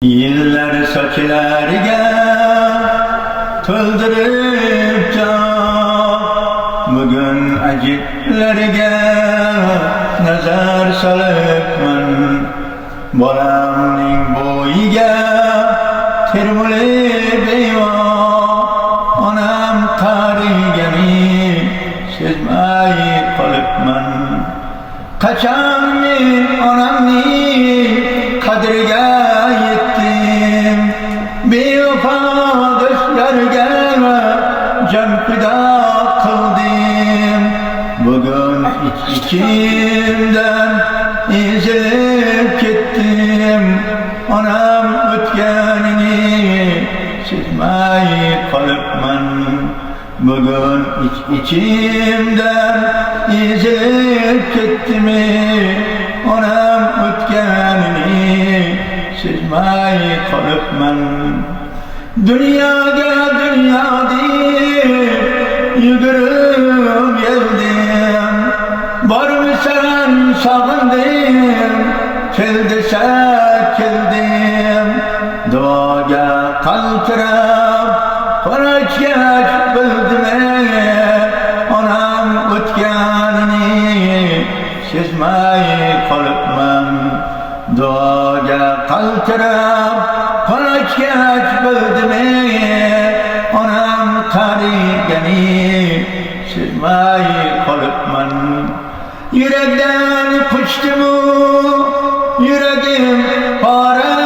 Yillar sochlarga to'ldirib bugun ajiblarga nazar solibman. Bolamning bo'yiga termulib onam qarigani sezmay qolibman. Qachon men onamning qadriga yetdim, bevafo do'stlarga jon fido qildim. Bugun ichimdan ezilib ketdim, onam o'tganini sezmay qolibman. Bugun ichimdan ezilib ketdim, onam o'tganini sezmay qolibman. Dunyoga dunyo deb yugurib keldim, bormisan sog'indim, kel desa keldim. Duoga qaltirab qarashgach bildim, onam o'tganini sezmay qolibman. Duoga qaltirab qarashgach bildim, onam qarigani sezmay qolibman. Yurakdan quchdimu yuragim pora,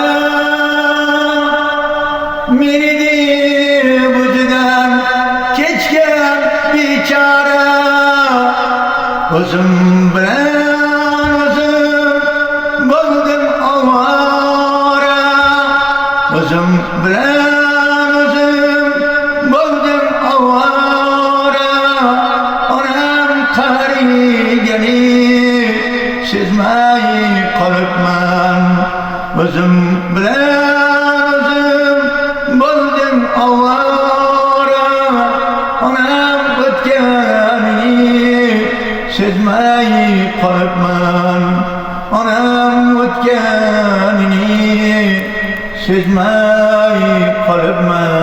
meni deb o'zidan kechgan bechora. O'zim bilan o'zim bo'ldim ovora, o'zim bilan o'zim bo'ldim ovora. Onam qarigani sezmay qolibman. O'zim bilan o'zim bo'ldim ovora, onam o'tganini sezmay qolibman. Onam o'tganini sezmay qolibman.